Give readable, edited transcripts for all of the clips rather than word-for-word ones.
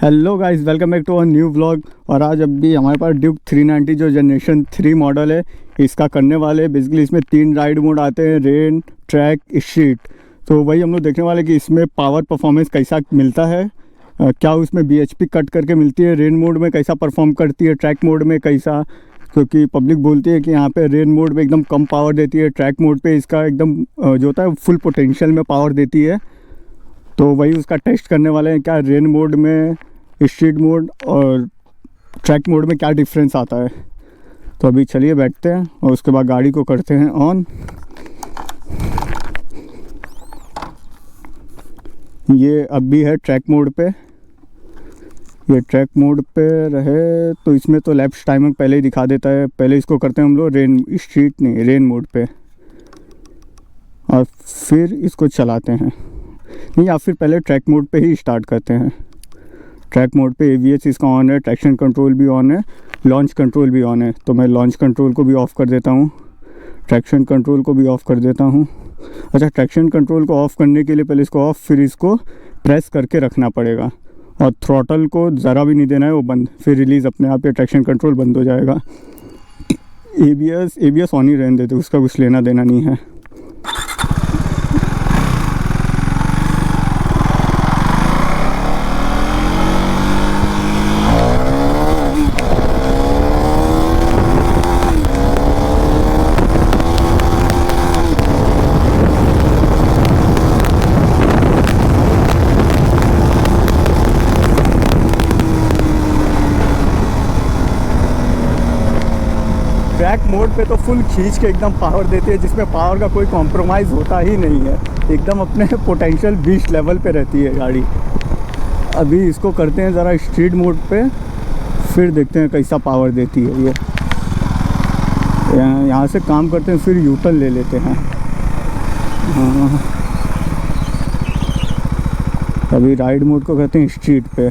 Hello guys, welcome back to a new vlog. और आज अभी हमारे पास ड्यूक 390 जो जनरेशन 3 मॉडल है इसका करने वाले। बेसिकली इसमें 3 राइड मोड आते हैं, रेन, ट्रैक, स्ट्रीट। तो वही हम लोग देखने वाले कि इसमें पावर परफॉर्मेंस कैसा मिलता है, क्या उसमें BHP कट करके मिलती है, रेन मोड में कैसा परफॉर्म करती है, ट्रैक मोड में कैसा। क्योंकि पब्लिक बोलती है कि यहाँ पे रेन मोड में एकदम कम पावर देती है, ट्रैक मोड पे इसका एकदम जो होता है फुल पोटेंशियल में पावर देती है। तो वही उसका टेस्ट करने वाले हैं, क्या रेन मोड में, स्ट्रीट मोड और ट्रैक मोड में क्या डिफरेंस आता है। तो अभी चलिए बैठते हैं और उसके बाद गाड़ी को करते हैं ऑन। ये अभी है ट्रैक मोड पे। ये ट्रैक मोड पे रहे तो इसमें तो लैप्स टाइमर पहले ही दिखा देता है। पहले इसको करते हैं हम लोग स्ट्रीट नहीं, रेन मोड पे, और फिर इसको चलाते हैं। नहीं, या फिर पहले ट्रैक मोड पे ही स्टार्ट करते हैं। ट्रैक मोड पे ABS इसका ऑन है, ट्रैक्शन कंट्रोल भी ऑन है, लॉन्च कंट्रोल भी ऑन है। तो मैं लॉन्च कंट्रोल को भी ऑफ़ कर देता हूँ, ट्रैक्शन कंट्रोल को भी ऑफ़ कर देता हूँ। अच्छा, ट्रैक्शन कंट्रोल को ऑफ़ करने के लिए पहले इसको ऑफ़, फिर इसको प्रेस करके रखना पड़ेगा और थ्रॉटल को ज़रा भी नहीं देना है, वो बंद। फिर रिलीज़ अपने आप, ये ट्रैक्शन कंट्रोल बंद हो जाएगा। ABS ऑन ही रहने देते, उसका कुछ लेना देना नहीं है। ट्रैक मोड पे तो फुल खींच के एकदम पावर देती है, जिसमें पावर का कोई कॉम्प्रोमाइज़ होता ही नहीं है, एकदम अपने पोटेंशियल 20 लेवल पे रहती है गाड़ी। अभी इसको करते हैं ज़रा स्ट्रीट मोड पे, फिर देखते हैं कैसा पावर देती है ये। यहाँ से काम करते हैं, फिर यूटर्न ले लेते हैं। हाँ, अभी राइड मोड को कहते हैं स्ट्रीट पे।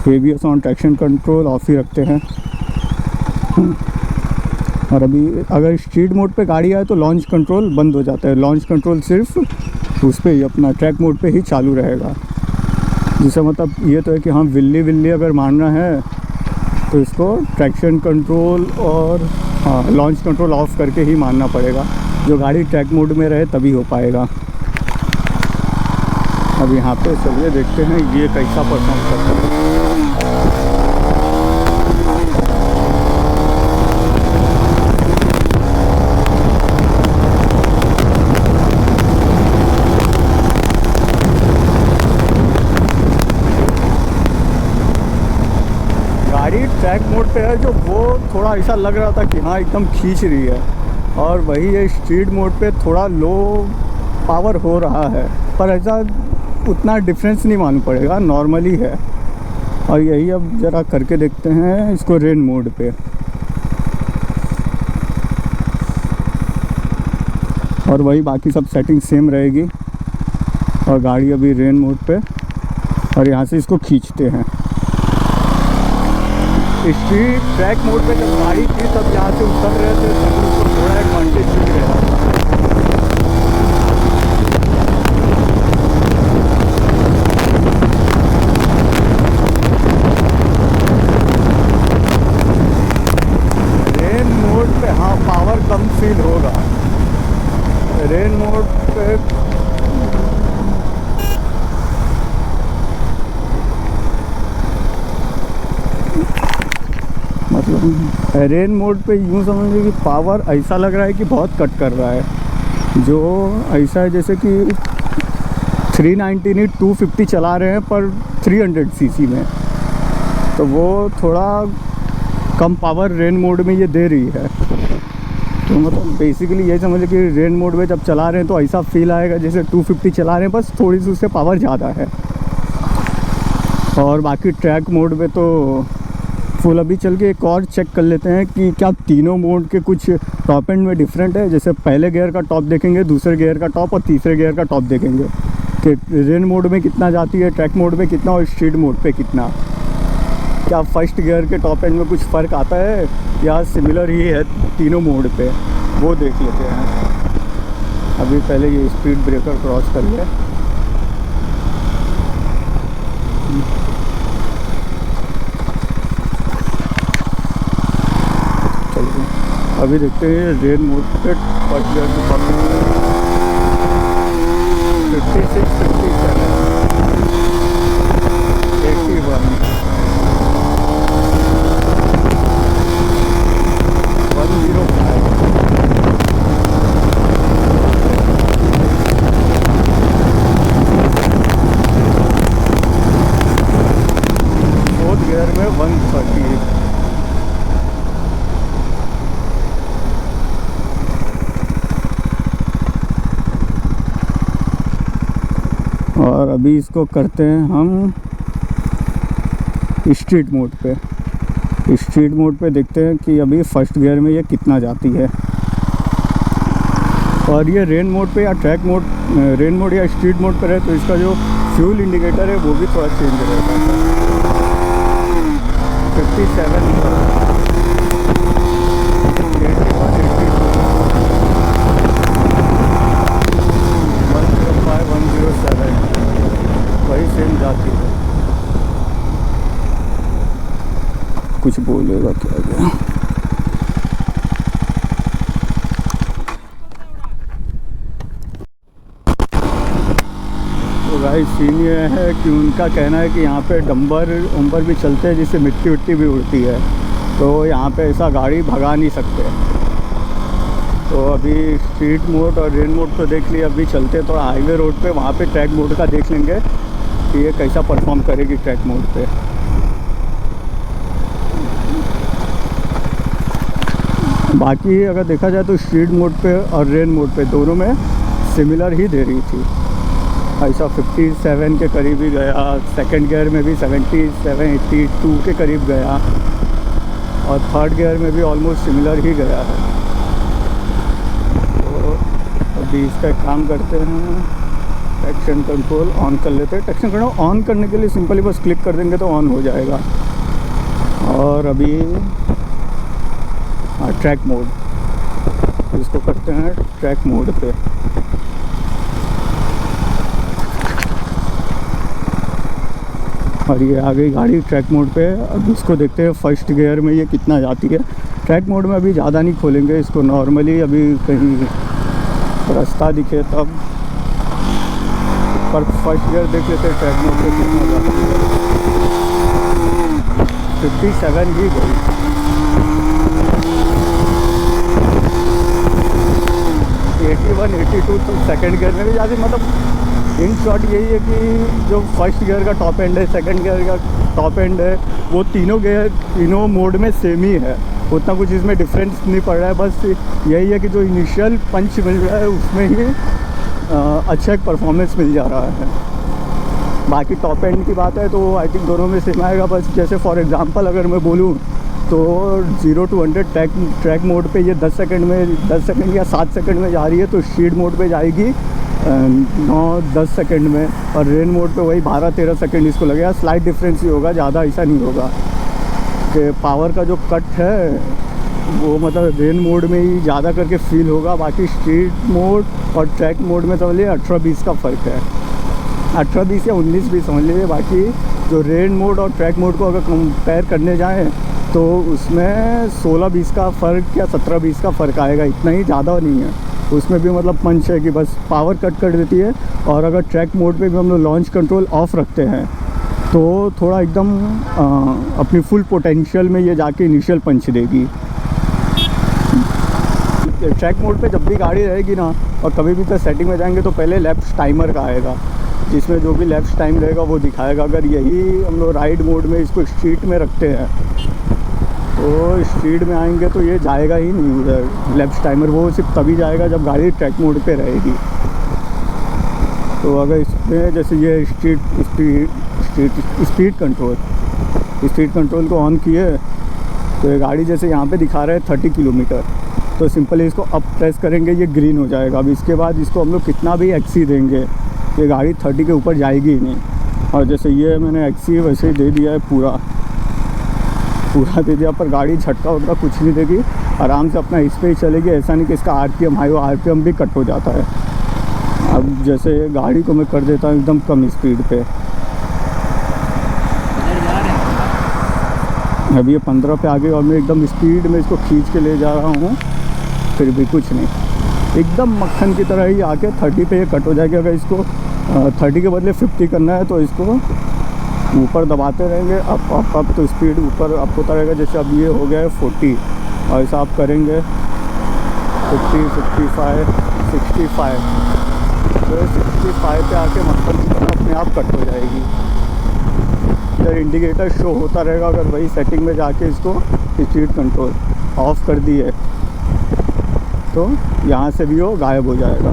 ABS on, traction control off ही रखते हैं। और अभी अगर स्ट्रीट मोड पे गाड़ी आए तो लॉन्च कंट्रोल बंद हो जाता है। लॉन्च कंट्रोल सिर्फ उस पर ही, अपना ट्रैक मोड पे ही चालू रहेगा। जिसका मतलब ये तो है कि हाँ, विल्ली अगर मारना है तो इसको ट्रैक्शन कंट्रोल और हाँ लॉन्च कंट्रोल ऑफ करके ही मारना पड़ेगा। जो गाड़ी ट्रैक मोड में रहे तभी हो पाएगा। अब यहाँ पे चलिए देखते हैं ये कैसा परफॉर्म करता है। गाड़ी ट्रैक मोड पे है जो, वो थोड़ा ऐसा लग रहा था कि हाँ एकदम खींच रही है, और वही है स्ट्रीट मोड पे थोड़ा लो पावर हो रहा है, पर ऐसा उतना डिफरेंस नहीं मालूम पड़ेगा, नॉर्मली है। और यही अब ज़रा करके देखते हैं इसको रेन मोड पे। और वही बाकी सब सेटिंग सेम रहेगी। और गाड़ी अभी रेन मोड पे, और यहाँ से इसको खींचते हैं। स्ट्रीट ट्रैक मोड पे जब गाड़ी थी तब यहाँ से उतर रहे थे, तब उसको थोड़ा एडवांटेज मिल रहा था। रेन मोड पे हाँ पावर कम फील होगा। रेन मोड पे रेन मोड पे यूँ समझिए कि पावर ऐसा लग रहा है कि बहुत कट कर रहा है। जो ऐसा है जैसे कि 390 नहीं 250 चला रहे हैं पर 300 सीसी में, तो वो थोड़ा कम पावर रेन मोड में ये दे रही है। तो मतलब बेसिकली ये समझिए कि रेन मोड में जब चला रहे हैं तो ऐसा फील आएगा जैसे 250 चला रहे हैं, बस थोड़ी सी उससे पावर ज़्यादा है। और बाकी ट्रैक मोड में तो फुल। अभी चल के एक और चेक कर लेते हैं कि क्या तीनों मोड के कुछ टॉप एंड में डिफरेंट है। जैसे पहले गियर का टॉप देखेंगे, दूसरे गियर का टॉप और तीसरे गियर का टॉप देखेंगे कि रेन मोड में कितना जाती है, ट्रैक मोड में कितना और स्ट्रीट मोड पे कितना। क्या फर्स्ट गियर के टॉप एंड में कुछ फ़र्क आता है या सिमिलर ही है तीनों मोड पे, वो देख लेते हैं। अभी पहले ये स्पीड ब्रेकर क्रॉस कर लिया। अभी देखते हैं रेन मोड पे फर्स्ट गियर में 56, 57, 81, 105। फोर्थ गियर में 130। और अभी इसको करते हैं हम स्ट्रीट मोड पे। स्ट्रीट मोड पे देखते हैं कि अभी फर्स्ट गियर में ये कितना जाती है। और ये रेन मोड पे या ट्रैक मोड, रेन मोड या स्ट्रीट मोड पर है तो इसका जो फ्यूल इंडिकेटर है वो भी थोड़ा चेंज रहेगा। 57, 107 वही सेम जाती है। कुछ बोलेगा क्या गया? तो गाइस सीन ये है कि उनका कहना है कि यहाँ पे डंबर उम्बर भी चलते हैं जिससे मिट्टी विट्टी भी उड़ती है, तो यहाँ पे ऐसा गाड़ी भगा नहीं सकते। तो अभी स्ट्रीट मोड और रेन मोड तो देख लिया, अभी चलते तो हाईवे रोड पे, वहाँ पे ट्रैक मोड का देख लेंगे कि ये कैसा परफॉर्म करेगी ट्रैक मोड पे। बाकी अगर देखा जाए तो स्ट्रीट मोड पे और रेन मोड पे दोनों में सिमिलर ही दे रही थी। ऐसा 57 के करीब ही गया, सेकंड गियर में भी 77, 82 के करीब गया, और थर्ड गियर में भी ऑलमोस्ट सिमिलर ही गया है। अभी इसका एक काम करते हैं, ट्रैक्शन कंट्रोल ऑन कर लेते हैं। ट्रैक्शन कंट्रोल ऑन करने के लिए सिंपली बस क्लिक कर देंगे तो ऑन हो जाएगा। और अभी ट्रैक मोड, इसको करते हैं ट्रैक मोड पे। और ये आ गई गाड़ी ट्रैक मोड पे। अब इसको देखते हैं फर्स्ट गियर में ये कितना जाती है। ट्रैक मोड में अभी ज़्यादा नहीं खोलेंगे इसको, नॉर्मली अभी कहीं रास्ता दिखे तब, पर फर्स्ट गियर देख लेते हैं ट्रैक मोड पे कितना जाती है। 57 ही गई। वन 82 तो सेकंड गियर में भी जाती। मतलब इन शॉर्ट यही है कि जो फर्स्ट गियर का टॉप एंड है, सेकंड गियर का टॉप एंड है, वो तीनों गियर तीनों मोड में सेम ही है। उतना कुछ इसमें डिफरेंस नहीं पड़ रहा है। बस यही है कि जो इनिशियल पंच मिल रहा है उसमें ही अच्छा एक परफॉर्मेंस मिल जा रहा है। बाकी टॉप एंड की बात है तो आई थिंक दोनों में सेम आएगा। बस जैसे फॉर एग्जांपल अगर मैं बोलूँ तो 0 to 100 ट्रैक मोड पे ये 10 सेकंड या 7 सेकंड में जा रही है, तो स्ट्रीट मोड पे जाएगी 9-10 सेकंड में, और रेन मोड पे वही 12-13 सेकंड इसको लगेगा। स्लाइट डिफरेंस ही होगा, ज़्यादा ऐसा नहीं होगा कि पावर का जो कट है वो मतलब रेन मोड में ही ज़्यादा करके फील होगा। बाकी स्ट्रीट मोड और ट्रैक मोड में समझ लीजिए 18-20 का फ़र्क है, 18-20 या 19-20 समझ लीजिए। बाकी जो रेन मोड और ट्रैक मोड को अगर कंपेयर करने जाएँ तो उसमें 16-20 का फ़र्क या 17-20 का फ़र्क आएगा, इतना ही, ज़्यादा नहीं है। उसमें भी मतलब पंच है कि बस पावर कट कर देती है। और अगर ट्रैक मोड पे भी हम लोग लॉन्च कंट्रोल ऑफ रखते हैं तो थोड़ा एकदम अपनी फुल पोटेंशियल में ये जाके इनिशियल पंच देगी। ट्रैक मोड पे जब भी गाड़ी रहेगी ना, और कभी भी तो सेटिंग में जाएंगे तो पहले लेफ्ट टाइमर का आएगा, जिसमें जो भी लेफ्ट टाइम रहेगा वो दिखाएगा। अगर यही हम लोग राइड मोड में इसको स्ट्रीट में रखते हैं तो स्ट्रीट में आएंगे तो ये जाएगा ही नहीं उधर लेफ्ट टाइमर। वो सिर्फ तभी जाएगा जब गाड़ी ट्रैक मोड पे रहेगी। तो अगर इसमें जैसे ये स्पीड कंट्रोल को ऑन किए तो ये गाड़ी जैसे यहाँ पे दिखा रहा है 30 किलोमीटर, तो सिंपली इसको अप प्रेस करेंगे ये ग्रीन हो जाएगा। अब इसके बाद इसको हम लोग कितना भी एक्सी देंगे ये गाड़ी 30 के ऊपर जाएगी ही नहीं। और जैसे ये मैंने एक्सी वैसे ही दे दिया है, पूरा दे दिया, पर गाड़ी झटका वटका कुछ नहीं देगी, आराम से अपना इस पे ही चलेगी। ऐसा नहीं कि इसका आरपीएम हाई हो, आरपीएम भी कट हो जाता है। अब जैसे गाड़ी को मैं कर देता हूँ एकदम कम स्पीड पे, अभी ये 15 पे आ गई और मैं एकदम स्पीड में इसको खींच के ले जा रहा हूँ फिर भी कुछ नहीं, एकदम मक्खन की तरह ही आके 30 पे ये कट हो जाएगी। अगर इसको 30 के बदले 50 करना है तो इसको ऊपर दबाते रहेंगे, अप तो स्पीड ऊपर अप होता रहेगा। जैसे अब ये हो गया है 40 और ऐसा आप करेंगे 50, 55, 65, तो 65 पे आके मक्खन की तरह अपने आप कट हो जाएगी। इधर इंडिकेटर शो होता रहेगा। अगर वही सेटिंग में जाके इसको स्पीड कंट्रोल ऑफ कर दिए तो यहाँ से भी वो गायब हो जाएगा।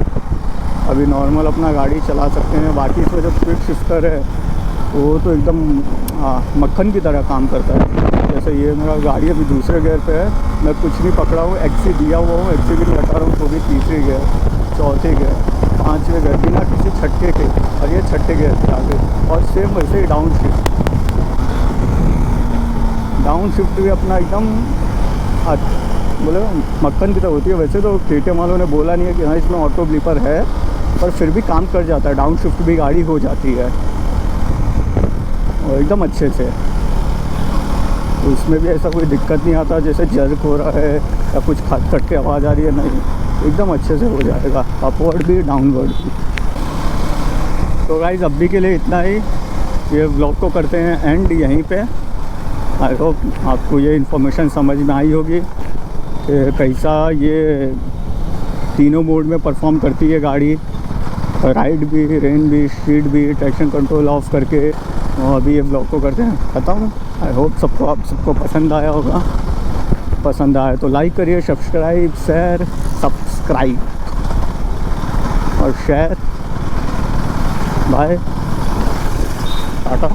अभी नॉर्मल अपना गाड़ी चला सकते हैं। बाकी इसमें जो क्विक शिफ्टर है वो तो एकदम मक्खन की तरह काम करता है। जैसे ये मेरा गाड़ी अभी दूसरे गियर पे है, मैं कुछ नहीं पकड़ा हूँ, एक्सी दिया हुआ हूँ, एक्सी भी नहीं हटा रहा हूँ, तो भी तीसरी गियर, चौथे गियर, पाँचवें गियर, बिना किसी छटके के, और ये छठे गियर पे आगे। और सेम वैसे ही डाउन शिफ्ट भी अपना एकदम बोले मक्खन की तरह होती है। वैसे तो KTM वालों ने बोला नहीं है कि हाँ इसमें ऑटो ब्लीपर है, पर फिर भी काम कर जाता है, डाउन शिफ्ट भी गाड़ी हो जाती है और एकदम अच्छे से। तो इसमें भी ऐसा कोई दिक्कत नहीं आता जैसे जर्क हो रहा है या कुछ खट के आवाज़ आ रही है, नहीं, एकदम अच्छे से हो जाएगा, अपवर्ड भी डाउनवर्ड भी। तो गाइज़ अभी के लिए इतना ही, ये व्लॉग को करते हैं एंड यहीं पे। आई होप आपको ये इन्फॉर्मेशन समझ में आई होगी कि कैसा ये तीनों मोड में परफॉर्म करती है गाड़ी, राइड भी, रेन भी, स्ट्रीट भी, ट्रैक्शन कंट्रोल ऑफ करके। और अभी ये ब्लॉग को करते हैं ख़त्म। आई होप सबको पसंद आया होगा। पसंद आया तो लाइक करिए, सब्सक्राइब और शेयर। बाय, टाटा।